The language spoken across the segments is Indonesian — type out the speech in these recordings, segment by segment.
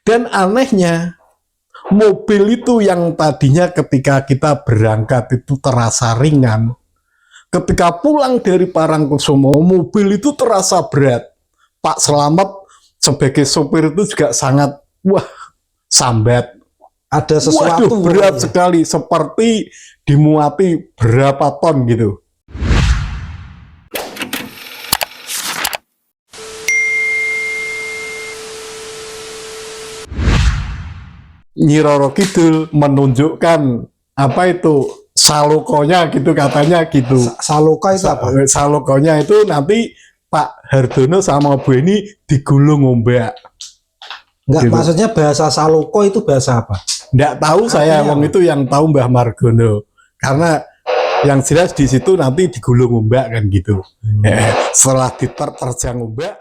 Dan anehnya, mobil itu yang tadinya ketika kita berangkat itu terasa ringan, ketika pulang dari Parangkusumo, mobil itu terasa berat. Pak Slamet sebagai sopir itu juga sangat, sambat. Ada sesuatu. Waduh, berat sekali, seperti dimuati berapa ton gitu. Nyi Roro Kidul menunjukkan apa itu salokonya gitu, katanya gitu. Saloka itu apa? Salokonya itu nanti Pak Hardono sama Bu Eni digulung ombak. Enggak, gitu. Maksudnya bahasa saloko itu bahasa apa? Enggak tahu saya, wong itu yang tahu Mbah Margono. Karena yang jelas di situ nanti digulung ombak kan gitu. Setelah diterjang ombak.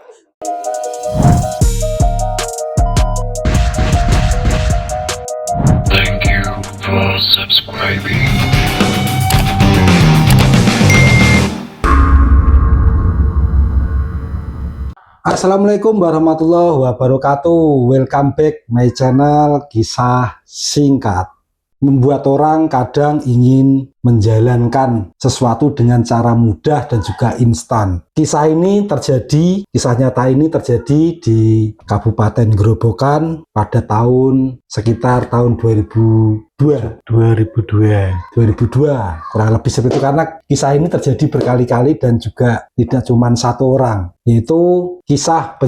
Thank you for subscribing. Assalamualaikum warahmatullahi wabarakatuh. Welcome back my channel Kisah Singkat. Membuat orang kadang ingin menjalankan sesuatu dengan cara mudah dan juga instan. Kisah nyata ini terjadi di Kabupaten Grobogan pada sekitar tahun 2002, kurang lebih seperti itu, karena kisah ini terjadi berkali-kali dan juga tidak cuma satu orang, yaitu kisah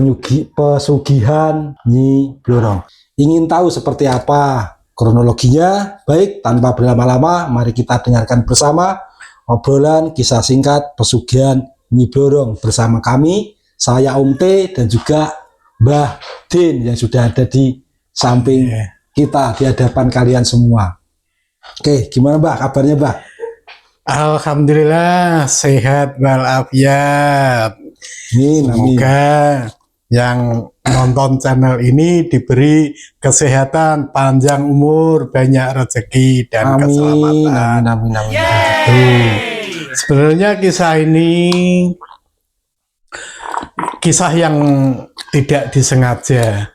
pesugihan Nyi Blorong. Ingin tahu seperti apa kronologinya? Baik, tanpa berlama-lama, mari kita dengarkan bersama obrolan kisah singkat pesugihan Nyi Blorong bersama kami, saya Om T dan juga Mbah Din yang sudah ada di samping kita, di hadapan kalian semua. Oke, gimana Mbah kabarnya Mbah? Alhamdulillah sehat walafiat. Semoga yang nonton channel ini diberi kesehatan, panjang umur, banyak rezeki dan keselamatan. Amin. Sebenarnya kisah ini kisah yang tidak disengaja,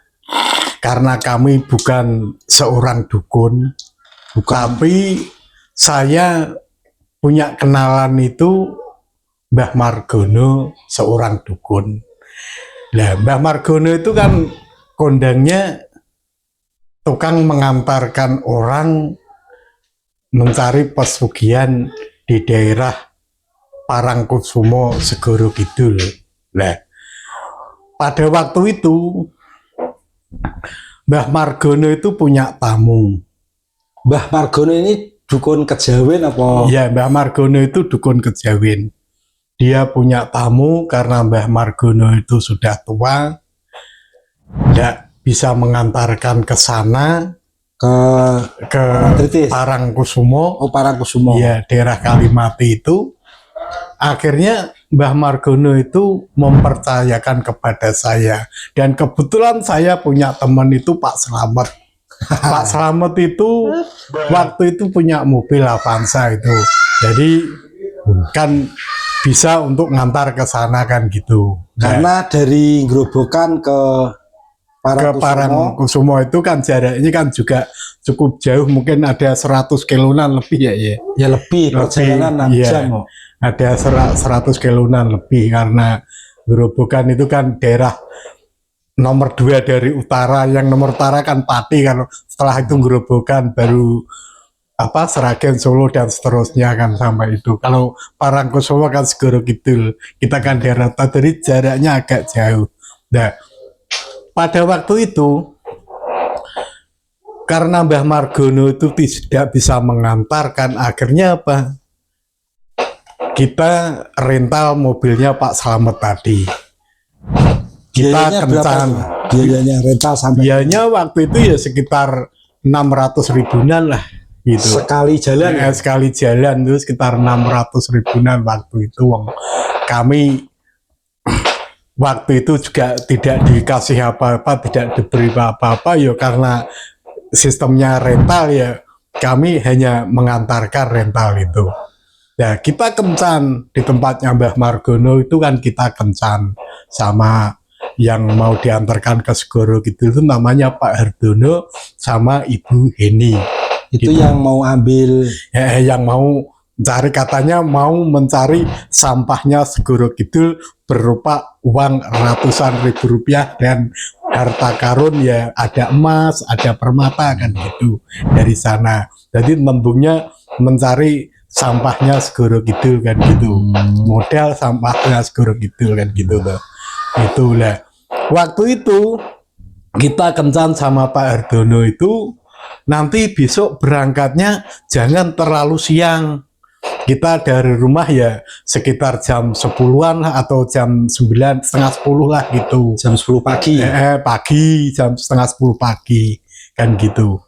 karena kami bukan seorang dukun, tapi saya punya kenalan itu Mbah Margono, seorang dukun. Nah, Mbah Margono itu kan kondangnya tukang mengantarkan orang mencari pesugihan di daerah Parangkusumo, Segoro Kidul. Nah, pada waktu itu Mbah Margono itu punya tamu. Mbah Margono ini dukun kejawen apa? Ya, Mbah Margono itu dukun kejawen. Dia punya tamu karena Mbah Margono itu sudah tua, tidak bisa mengantarkan ke sana, ke Parangkusumo. Oh, Parangkusumo. Ya, daerah Kalimati itu. Akhirnya Mbah Margono itu mempercayakan kepada saya, dan kebetulan saya punya teman itu Pak Slamet. Pak Slamet itu waktu itu punya mobil Avanza itu, jadi kan bisa untuk ngantar ke sana kan gitu. Karena dari Grobogan ke Parangkusumo itu kan jaraknya kan juga cukup jauh, mungkin ada 100 kiloan lebih ya. Ya lebih perjalanan 6 jam. Ada 100 kiloan lebih, karena Grobogan itu kan daerah nomor 2 dari utara, yang nomor utara kan Pati kan, setelah itu Grobogan, baru Sragen, Solo dan seterusnya kan sampai itu. Kalau Parangkusumo kan Segoro Kidul, kita kan daerah jadi jaraknya agak jauh. Nah, pada waktu itu karena Mbah Margono itu tidak bisa mengantarkan, akhirnya apa? Kita rental mobilnya Pak Slamet tadi. Kita kencan. Biayanya rental sampai? Biayanya waktu itu ya sekitar 600 ribuan lah. Gitu. Sekali jalan? Sekali jalan itu sekitar 600 ribuan waktu itu. Kami waktu itu juga tidak dikasih apa-apa, tidak diberi apa-apa ya, karena sistemnya rental ya, kami hanya mengantarkan rental itu. Ya, kita kencan di tempatnya Mbah Margono itu kan, kita kencan sama yang mau diantarkan ke Segoro Kidul itu namanya Pak Hardono sama Ibu Heni. Itu Gitu. yang mau ambil Yang mau mencari, katanya mau mencari sampahnya Segoro Kidul berupa uang ratusan ribu rupiah dan harta karun, ya ada emas, ada permata kan gitu dari sana. Jadi tembungnya mencari sampahnya Segoro Kidul kan gitu. Modal sampahnya Segoro Kidul kan gitu loh. Itulah. Waktu itu kita kencan sama Pak Hardono itu, nanti besok berangkatnya jangan terlalu siang. Kita dari rumah ya sekitar jam 10-an lah, atau jam 9, setengah 10 lah gitu. jam 10 pagi. Pagi, jam setengah 10 pagi kan gitu.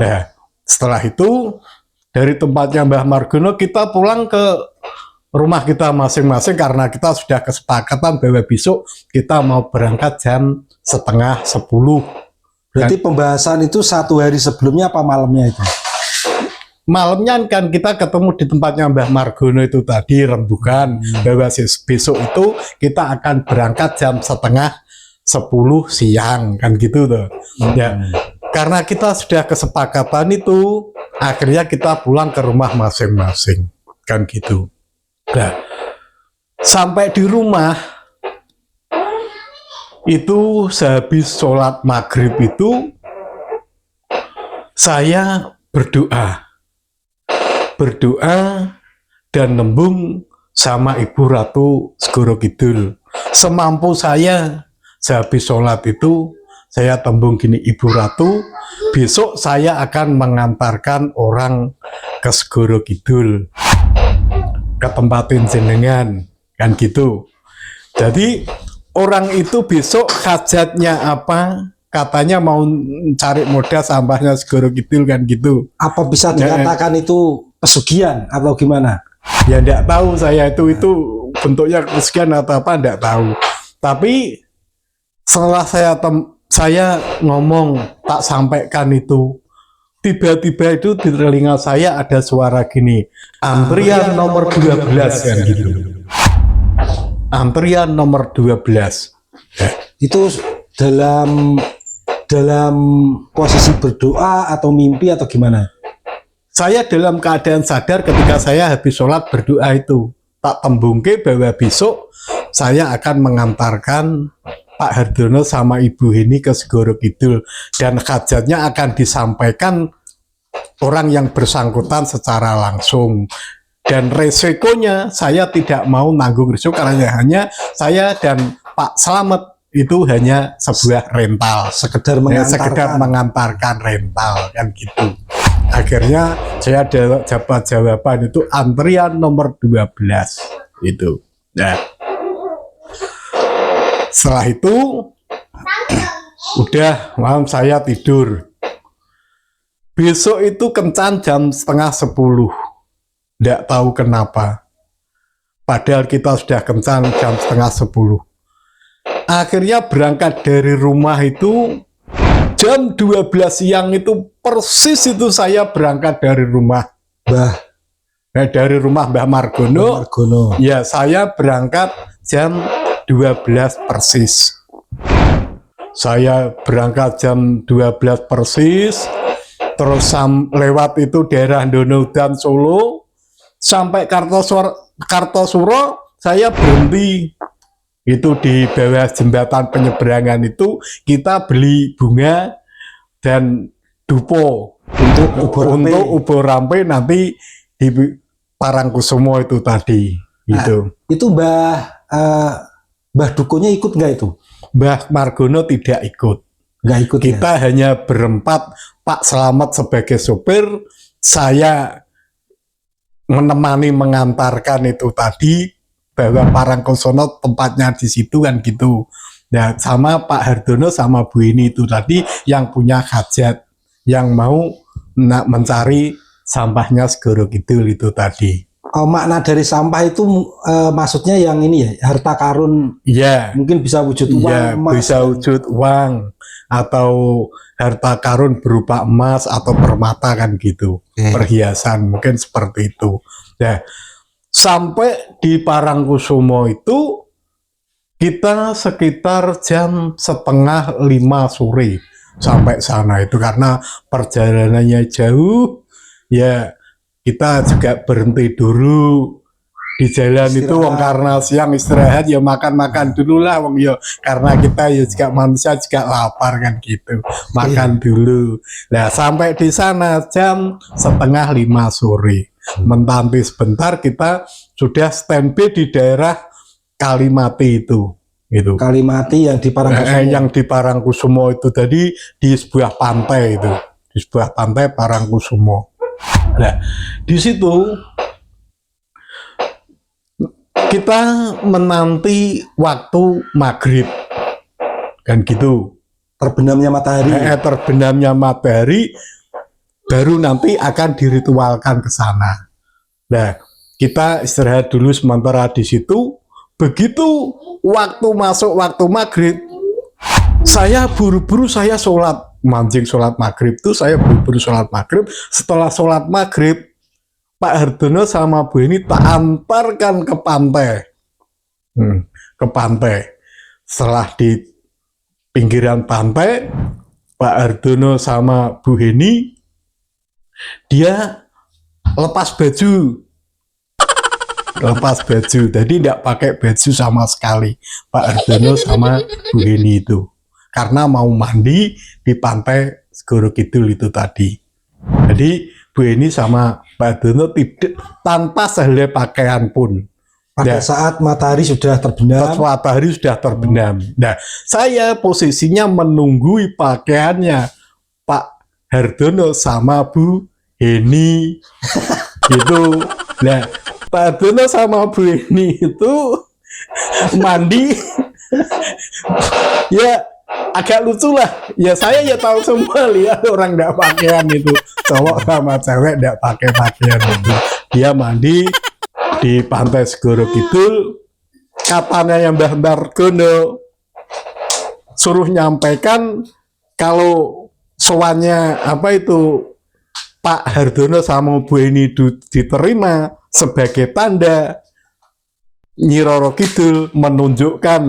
Nah, setelah itu dari tempatnya Mbah Margono kita pulang ke rumah kita masing-masing karena kita sudah kesepakatan bahwa besok kita mau berangkat jam setengah 10. Berarti pembahasan itu 1 hari sebelumnya apa malamnya itu? Malamnya kan kita ketemu di tempatnya Mbah Margono itu tadi, rembukan bahwa besok itu kita akan berangkat jam setengah 10 siang kan gitu tuh. Ya, karena kita sudah kesepakatan itu, akhirnya kita pulang ke rumah masing-masing kan gitu. Nah, sampai di rumah itu sehabis sholat maghrib itu saya berdoa dan nembung sama Ibu Ratu Segoro Kidul. Semampu saya, sehabis sholat itu saya tembung gini, Ibu Ratu, besok saya akan mengantarkan orang ke Segoro Kidul, ke tempatin jenengan kan gitu. Jadi orang itu besok hajatnya apa, katanya mau cari modal sampahnya Segoro Kidul kan gitu. Apa bisa dikatakan itu pesugihan atau gimana? Ya enggak tahu saya itu bentuknya pesugihan atau apa enggak tahu. Tapi setelah saya ngomong, tak sampaikan itu, tiba-tiba itu di telinga saya ada suara gini, antrian nomor 12 kan gitu. Antrian nomor 12. Itu dalam posisi berdoa atau mimpi atau gimana? Saya dalam keadaan sadar ketika saya habis sholat berdoa itu. Tak tembungke bahwa besok saya akan mengantarkan Pak Hardono sama Ibu Heni ke Segoro Kidul. Dan hajatnya akan disampaikan orang yang bersangkutan secara langsung. Dan resikonya saya tidak mau nanggung risiko karena hanya saya dan Pak Slamet itu hanya sebuah rental. Sekedar Sekedar mengantarkan rental kan gitu. Akhirnya saya dapat jawaban itu antrian nomor 12 itu. Nah, setelah itu udah malam saya tidur. Besok itu kencan jam setengah 10. Nggak tahu kenapa. Padahal kita sudah kencan jam setengah 10. Akhirnya berangkat dari rumah itu jam 12 siang itu persis itu saya berangkat dari rumah dari rumah Mbah Margono. Ya, saya berangkat jam 12 persis. Saya berangkat jam 12 persis, terus lewat itu daerah Donohudan Solo, sampai Kartosuro saya berhenti. Itu di bawah jembatan penyeberangan itu kita beli bunga dan dupo untuk ubur rampe nanti di Parangkusumo itu tadi. Gitu. Itu Mbah Dukonya ikut nggak itu? Mbah Margono tidak ikut. Nggak ikut. Kita hanya berempat, Pak Slamet sebagai sopir, saya menemani mengantarkan itu tadi, bahwa Parangkusumo tempatnya di situ kan gitu. Nah, sama Pak Hardono sama Bu Heni itu tadi yang punya hajat, yang mau mencari sampahnya Segoro Kidul itu tadi. Oh, makna dari sampah itu maksudnya yang ini ya, harta karun. Iya. Mungkin bisa wujud uang, ya, emas. bisa wujud uang atau harta karun berupa emas atau permata kan gitu. Perhiasan mungkin seperti itu. Nah, sampai di Parangkusumo itu Kita sekitar jam setengah 5 sore sampai sana itu karena perjalanannya jauh ya, kita juga berhenti dulu di jalan itu wong, karena siang istirahat ya makan-makan dulu lah wong, ya karena kita ya juga manusia juga lapar kan gitu, makan dulu. Nah sampai di sana jam setengah 5 sore, menanti sebentar kita sudah standby di daerah Kalimati itu. Gitu. Kalimati yang di Parangkusumo. Yang di Parangkusumo itu tadi di sebuah pantai itu, di sebuah pantai Parangkusumo. Nah, di situ kita menanti waktu maghrib, kan gitu. Terbenamnya matahari. Terbenamnya matahari, baru nanti akan diritualkan ke sana. Nah, kita istirahat dulu sementara di situ. Begitu waktu masuk waktu maghrib, saya buru-buru saya sholat, mancing sholat maghrib itu saya buru-buru sholat maghrib. Setelah sholat maghrib, Pak Hardono sama Bu ini tak antarkan ke pantai, ke pantai. Setelah di pinggiran pantai, Pak Hardono sama Bu Heni, dia lepas baju, jadi tidak pakai baju sama sekali Pak Hardono sama Bu Heni itu, karena mau mandi di pantai Segoro Kidul itu tadi. Jadi Bu Heni sama Pak Hardono tidak, tanpa sehelai pakaian pun pada saat matahari sudah terbenam. Matahari sudah terbenam. Nah, saya posisinya menunggui pakaiannya Pak Hardono sama Bu Heni gitu. Nah, Pak Hardono sama Bu Heni itu mandi ya agak lucu lah ya, saya ya tahu semua lihat orang nggak pakaian itu, cowok sama cewek nggak pakai pakaian itu, dia mandi di pantai Segoro Kidul. Katanya yang Mbah Margono suruh nyampaikan kalau sowannya apa itu Pak Hardono sama Bu Heni diterima sebagai tanda Nyi Roro Kidul menunjukkan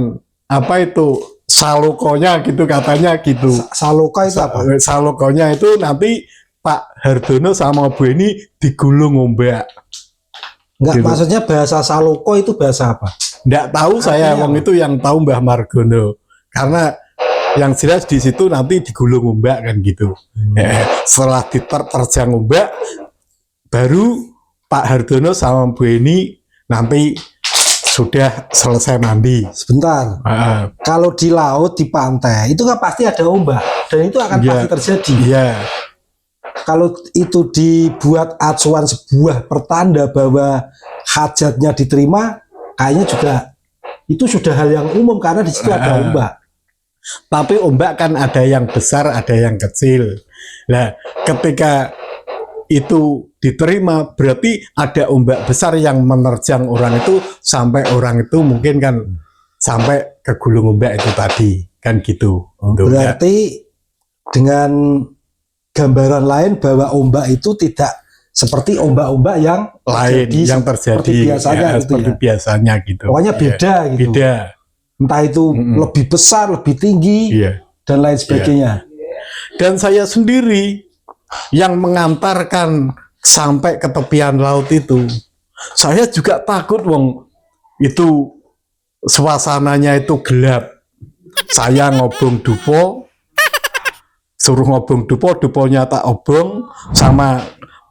apa itu salokonya gitu, katanya gitu. Saloka itu apa? Salokonya itu nanti Pak Hardono sama Bu Heni digulung ombak. Enggak, Gitu. maksudnya bahasa saloko itu bahasa apa? Enggak tahu saya, wong itu yang tahu Mbah Margono. Karena yang jelas di situ nanti digulung ombak kan gitu. Setelah diterjang ombak, baru Pak Hardono sama Bu Heni nanti sudah selesai mandi. Sebentar. Kalau di laut, di pantai, itu kan pasti ada ombak dan itu akan pasti terjadi. Iya. Kalau itu dibuat acuan sebuah pertanda bahwa hajatnya diterima, kayaknya juga itu sudah hal yang umum karena di situ ada ombak. Tapi ombak kan ada yang besar, ada yang kecil. Nah, ketika itu diterima, berarti ada ombak besar yang menerjang orang itu sampai orang itu mungkin kan sampai ke gulung ombak itu tadi, kan gitu. Berarti dengan gambaran lain bahwa ombak itu tidak seperti ombak-ombak yang lain yang terjadi seperti biasanya, gitu seperti ya. Biasanya gitu. Pokoknya beda gitu. Beda. Entah itu lebih besar, lebih tinggi, dan lain sebagainya. Dan saya sendiri yang mengantarkan sampai ke tepian laut itu, saya juga takut wong itu suasananya itu gelap. Saya ngobong dupo, suruh ngobong dupo, duponya tak obong, sama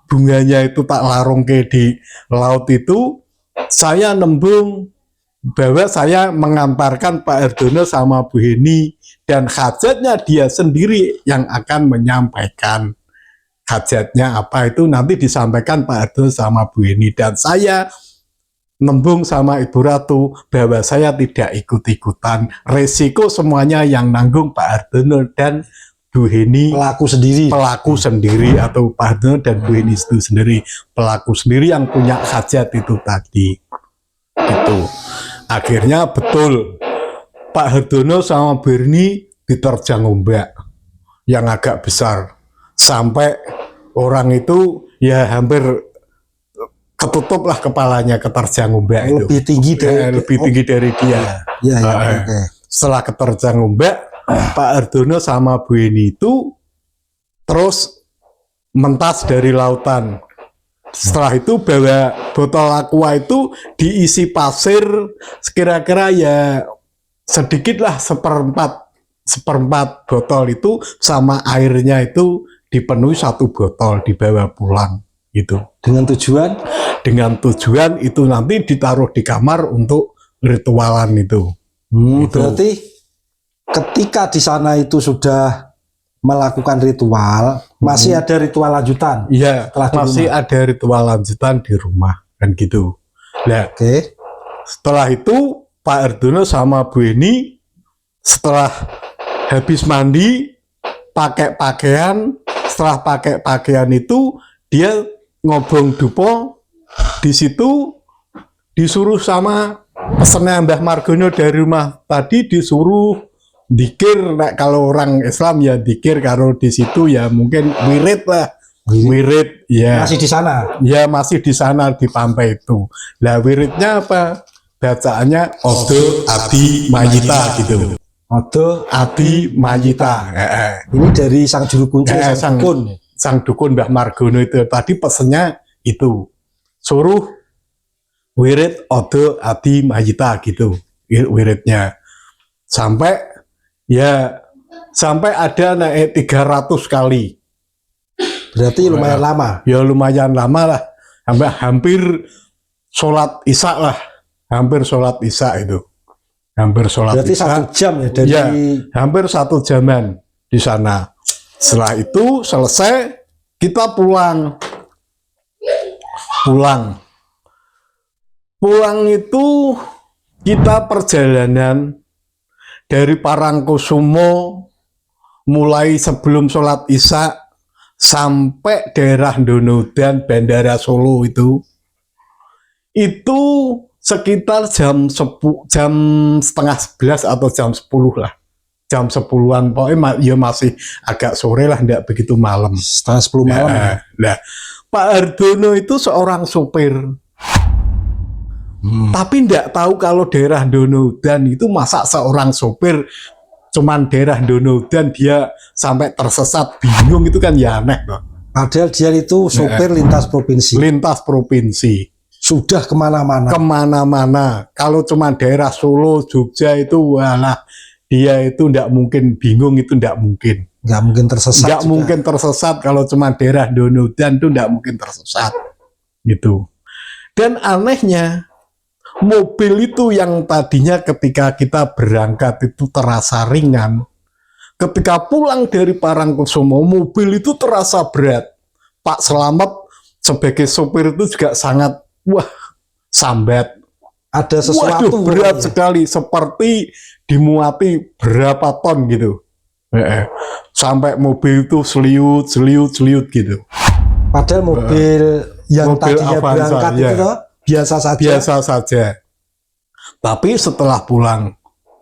bunganya itu tak larungke di laut itu. Saya nembung bahwa saya mengantarkan Pak Hardono sama Bu Heni, dan hajatnya dia sendiri yang akan menyampaikan hajatnya apa itu nanti disampaikan Pak Hardono sama Bu Heni, dan saya nembung sama Ibu Ratu bahwa saya tidak ikut-ikutan, resiko semuanya yang nanggung Pak Hardono dan Bu Heni, pelaku sendiri atau Pak Hardono dan Bu Heni itu sendiri, pelaku sendiri yang punya hajat itu tadi gitu. Akhirnya betul Pak Hardono sama Bu Heni diterjang ombak yang agak besar sampai orang itu ya hampir ketutup lah kepalanya, keterjang ombak itu. Lebih tinggi dari Lebih tinggi dari dia. Ya, ya, Eh, oke. Setelah keterjang ombak, Pak Ardono sama Bu Eni itu terus mentas dari lautan. Setelah itu bawa botol aqua itu diisi pasir kira-kira ya sedikit lah seperempat botol itu sama airnya itu dipenuhi 1 botol dibawa pulang gitu. Dengan tujuan Dengan tujuan itu nanti ditaruh di kamar untuk ritualan itu. Itu. berarti ketika di sana itu sudah melakukan ritual, masih ada ritual lanjutan. Iya, Setelah di masih rumah. ada ritual lanjutan di rumah kan gitu. Nah, Oke. setelah itu Pak Ardono sama Bu Eni setelah habis mandi pakai pakaian, setelah pakai pakaian itu dia ngobong dupo di situ disuruh sama pesennya Mbah Margono dari rumah tadi disuruh dikir. Nah, kalau orang Islam ya dikir, kalau di situ ya mungkin wirid lah. Wirid ya. Masih di sana. Ya masih di sana di pantai itu. Nah wiridnya apa? Bacaannya Odo Adi Mayita gitu. Odo Adi Mayita. ini dari sang juru kunci, sang dukun. Sang dukun Mbah Margono itu tadi pesennya itu suruh wirid Odo Adi Mayita gitu wiridnya sampai ada naik 300 kali. Berarti lumayan lama. Ya lumayan lama lah, hampir sholat isya lah, hampir sholat isya itu, hampir sholat Berarti isya. 1 jam ya dari Ya, hampir 1 jaman di sana. Setelah itu selesai, kita pulang. Pulang itu kita perjalanan dari Parangkusumo mulai sebelum sholat isya sampai daerah Donodan Bandara Solo itu sekitar jam setengah 11 atau jam 10 lah, jam 10-an pokoknya ya masih agak sore lah, tidak begitu malam, setengah 10 malam. Nah, Pak Ardono itu seorang sopir, tapi tidak tahu kalau daerah Donodan itu masa seorang sopir cuman daerah Donodan dia sampai tersesat bingung, itu kan ya aneh toh. Padahal dia itu sopir lintas provinsi. Lintas provinsi. Sudah kemana-mana. Kemana-mana. Kalau cuma daerah Solo, Jogja itu walah dia itu tidak mungkin bingung, itu tidak mungkin. Nggak mungkin tersesat. Nggak mungkin tersesat kalau cuma daerah Donodan itu tidak mungkin tersesat. Gitu. Dan anehnya mobil itu yang tadinya ketika kita berangkat itu terasa ringan, ketika pulang dari Parangkusumo mobil itu terasa berat. Pak Slamet sebagai sopir itu juga sangat sambat. Ada sesuatu. Waduh, berat sekali, seperti dimuati berapa ton gitu. Sampai mobil itu seliut gitu. Padahal mobil yang mobil tadinya Avanza, berangkat ya. itu biasa saja. Biasa saja. Tapi setelah pulang,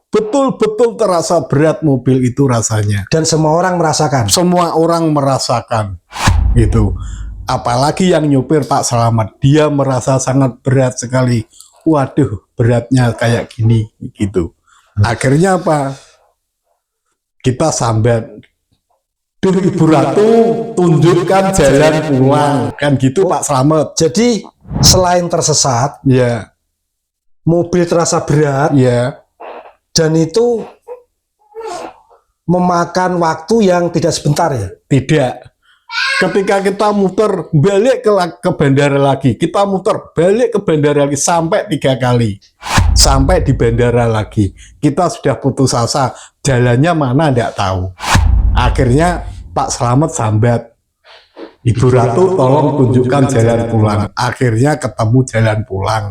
betul-betul terasa berat mobil itu rasanya. Dan semua orang merasakan. Semua orang merasakan itu. Apalagi yang nyupir Pak Slamet, dia merasa sangat berat sekali. Waduh, beratnya kayak gini gitu. Akhirnya apa? Kita sambat. Duh Ibu Ratu, tunjukkan jalan pulang. Kan gitu Pak Slamet. Jadi selain tersesat, Ya, mobil terasa berat, ya. dan itu memakan waktu yang tidak sebentar ya. Tidak. Ketika kita muter balik ke bandara lagi, kita muter balik ke bandara lagi sampai 3 kali. Sampai di bandara lagi. Kita sudah putus asa, jalannya mana tidak tahu. Akhirnya Pak Slamet sambat, Ibu Ratu tolong tunjukkan jalan pulang. Akhirnya ketemu jalan pulang.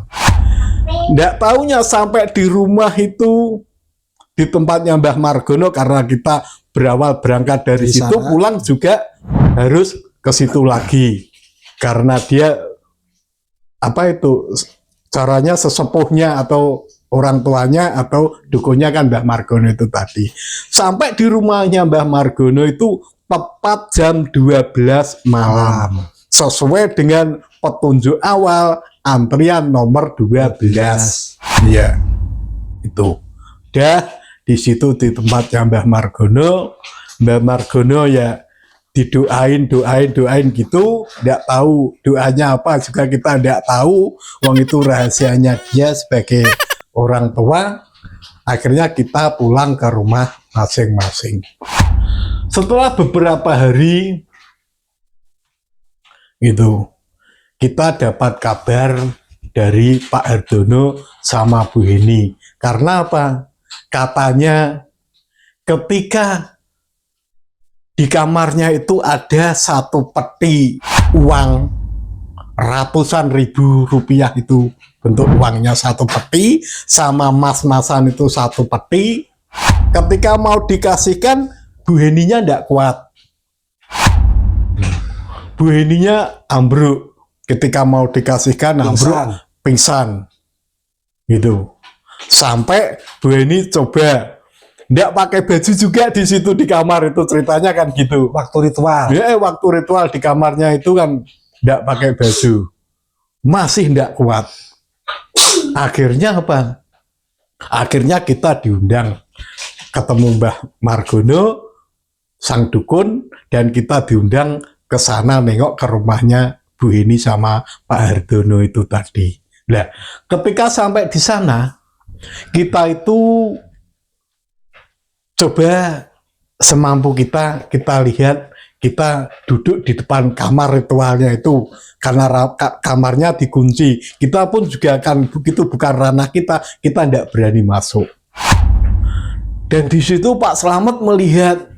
Tidak taunya sampai di rumah itu, di tempatnya Mbah Margono, karena kita berawal berangkat dari Di situ, sana. pulang juga harus ke situ lagi. Karena dia, caranya sesepuhnya atau orang tuanya atau dukunnya kan Mbah Margono itu tadi. Sampai di rumahnya Mbah Margono itu tepat jam 12 malam. Sesuai dengan petunjuk awal antrian nomor 12. Iya, itu. Dah di situ di tempatnya Mbah Margono ya didoain gitu, nggak tahu doanya apa juga kita nggak tahu, wong itu rahasianya dia sebagai orang tua. Akhirnya kita pulang ke rumah masing-masing. Setelah beberapa hari itu kita dapat kabar dari Pak Hardono sama Bu Heni. Karena apa? Katanya ketika di kamarnya itu ada satu peti uang ratusan ribu rupiah, itu bentuk uangnya satu peti, sama mas-masan itu satu peti. Ketika mau dikasihkan, Bu Heninya tidak kuat. Bu Heninya ambruk. Ketika mau dikasihkan, ambruk, pingsan. Gitu. Sampai Bu Heni coba nggak pakai baju juga di situ di kamar itu, ceritanya kan gitu. Waktu ritual. Ya, waktu ritual di kamarnya itu kan nggak pakai baju, masih nggak kuat. Akhirnya apa? Akhirnya kita diundang ketemu Mbah Margono, sang dukun, dan kita diundang ke sana nengok ke rumahnya Bu Heni sama Pak Hardono itu tadi. Nah, ketika sampai di sana, kita itu coba semampu kita lihat, kita duduk di depan kamar ritualnya itu, karena kamarnya dikunci. Kita pun juga kan begitu, bukan ranah kita tidak berani masuk. Dan di situ Pak Slamet melihat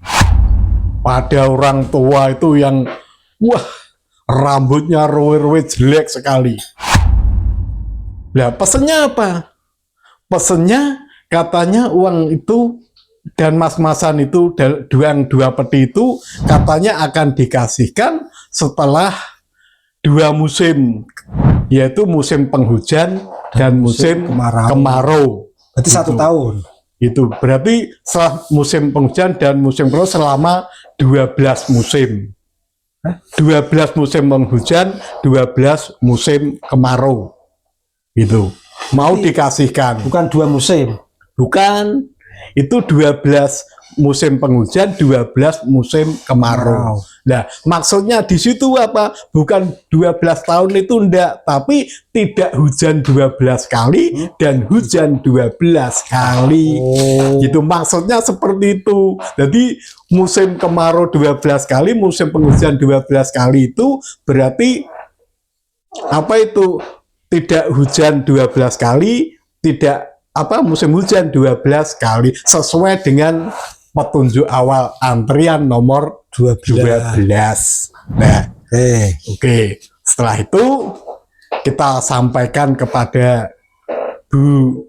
pada orang tua itu yang wah, rambutnya ruwe-ruwe jelek sekali. Nah, pesennya apa? Pesennya katanya uang itu dan mas-masan itu, dua peti itu katanya akan dikasihkan setelah 2 musim, yaitu musim penghujan dan musim kemarau. Berarti gitu. 1 tahun. Itu berarti setelah musim penghujan dan musim kemarau selama 12 musim. 12 musim penghujan, 12 musim kemarau. Gitu. Mau dikasihkan. Bukan 2 musim. Bukan. Itu 12 musim penghujan, 12 musim kemarau. Nah, maksudnya di situ apa? Bukan 12 tahun itu enggak, tapi tidak hujan 12 kali dan hujan 12 kali. Gitu maksudnya seperti itu. Jadi musim kemarau 12 kali, musim penghujan 12 kali itu berarti apa itu? Tidak hujan 12 kali, tidak musim hujan 12 kali, sesuai dengan petunjuk awal antrian nomor 12. Nah, oke. Setelah itu kita sampaikan kepada Bu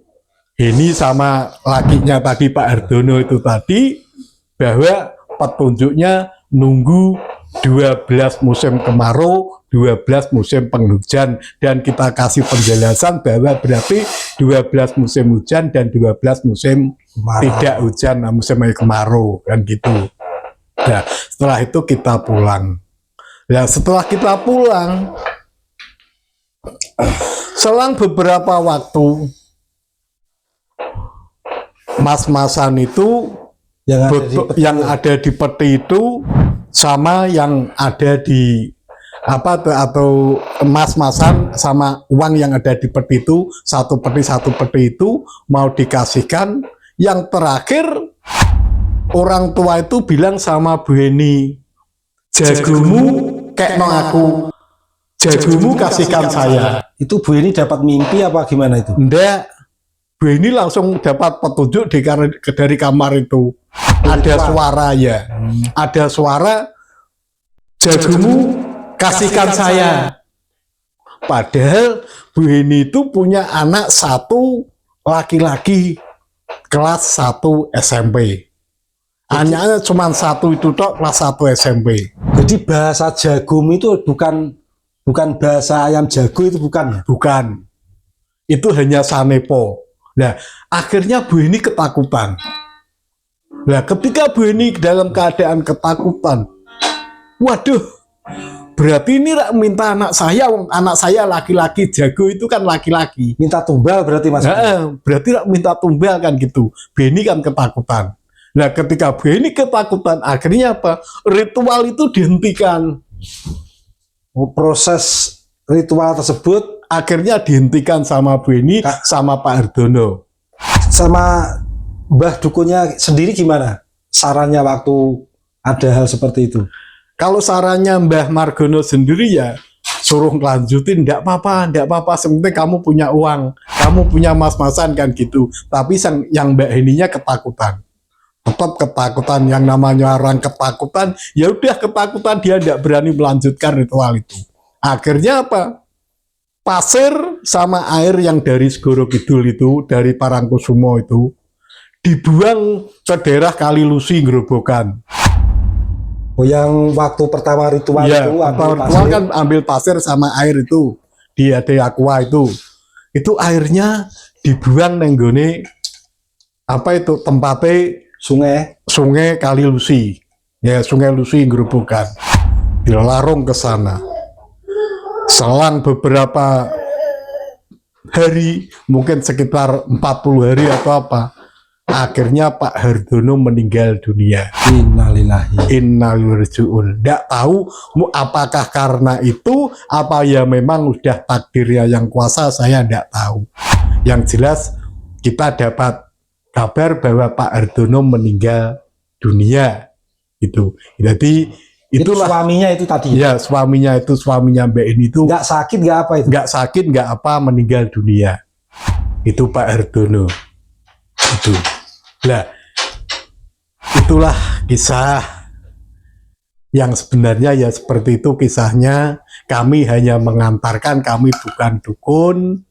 Heni sama lakinya tadi Pak Hardono itu tadi, bahwa petunjuknya nunggu 12 musim kemarau, 12 musim penghujan, dan kita kasih penjelasan bahwa berarti 12 musim hujan dan 12 musim tidak hujan, musim kemarau, kan gitu. Nah, setelah itu kita pulang. Nah, setelah kita pulang, selang beberapa waktu, mas-masan itu yang ada di peti itu sama yang ada di atau emas-masan sama uang yang ada di peti itu, satu peti itu mau dikasihkan. Yang terakhir orang tua itu bilang sama Bu Heni, jagomu kekno aku, jagomu kasihkan saya. Itu Bu Heni dapat mimpi apa gimana itu? Enggak, Bu Heni langsung dapat petunjuk dari kamar itu. Ada suara ya, ada suara, jagomu kasihkan saya. Padahal Bu Heni itu punya anak satu laki-laki kelas 1 SMP. Anaknya cuma satu itu tok, kelas 1 SMP. Jadi bahasa jagum itu bukan bahasa ayam jago, itu bukan ya? Bukan. Itu hanya sanepo. Nah, akhirnya Bu Heni ketakutan. Nah, ketika Bu Heni dalam keadaan ketakutan, waduh, berarti ini rak minta anak saya laki-laki jago itu kan laki-laki. Minta tumbal berarti Mas. Berarti rak minta tumbal kan gitu. Beni kan ketakutan. Nah ketika Beni ketakutan akhirnya apa? Ritual itu dihentikan. Proses ritual tersebut Akhirnya dihentikan sama Beni sama Pak Hardono. sama Mbah Dukunnya sendiri gimana? Sarannya waktu ada hal seperti itu. Kalau sarannya Mbah Margono sendiri ya suruh lanjutin, enggak apa-apa, sebenarnya kamu punya uang, kamu punya mas-masan kan gitu. Tapi yang Mbak Heninya ketakutan. Tetap ketakutan, yang namanya orang ketakutan, ya udah ketakutan, dia enggak berani melanjutkan ritual itu. Akhirnya apa? Pasir sama air yang dari Segoro Kidul itu, dari Parangkusumo itu, dibuang ke daerah Kali Lusi Grobogan. Oh, yang waktu pertama ritual Ya, itu ritual kan ambil pasir sama air itu di aqua itu airnya dibuang nenggone apa itu tempatnya sungai Kali Lusi, ya Sungai Lusi Grobogan, dilarung ke sana. Selang beberapa hari, mungkin sekitar 40 hari atau apa, akhirnya Pak Hardono meninggal dunia. Innalillahi. Innalillahi. Nggak tahu apakah karena itu, apa ya memang udah takdirnya yang kuasa, saya nggak tahu. Yang jelas kita dapat kabar bahwa Pak Hardono meninggal dunia. Itu. Jadi itulah suaminya itu tadi. Ya, suaminya Mbak Eni itu Nggak sakit nggak apa itu? nggak sakit nggak apa, meninggal dunia. Itu Pak Hardono. Itu. Lah, itulah kisah yang sebenarnya ya seperti itu kisahnya. Kami hanya mengantarkan, kami bukan dukun.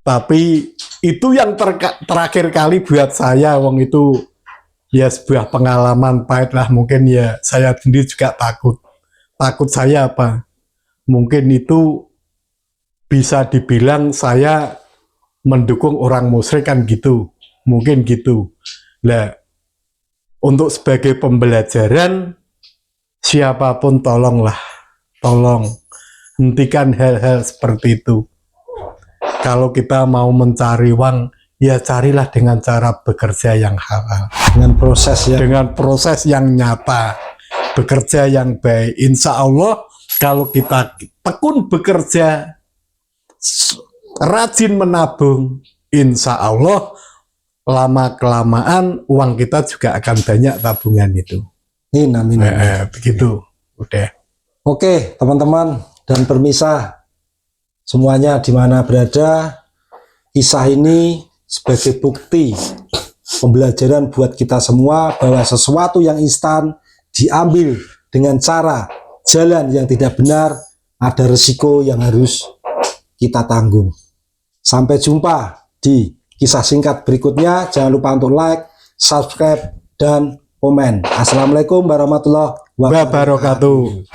Tapi itu yang terakhir kali buat saya, wong itu ya sebuah pengalaman pahit lah. Mungkin ya saya sendiri juga takut saya apa, mungkin itu bisa dibilang saya mendukung orang musyrik kan gitu, mungkin gitu. Nah, untuk sebagai pembelajaran, siapapun tolong hentikan hal-hal seperti itu. Kalau kita mau mencari uang, ya carilah dengan cara bekerja yang halal. Dengan proses yang nyata. Bekerja yang baik. Insya Allah, kalau kita tekun bekerja, rajin menabung, insya Allah, lama-kelamaan uang kita juga akan banyak tabungan itu. Amin. Begitu. Udah. Oke, teman-teman dan permisa semuanya di mana berada, kisah ini sebagai bukti pembelajaran buat kita semua bahwa sesuatu yang instan diambil dengan cara jalan yang tidak benar, ada resiko yang harus kita tanggung. Sampai jumpa di kisah singkat berikutnya. Jangan lupa untuk like, subscribe, dan komen. Assalamualaikum warahmatullahi wabarakatuh.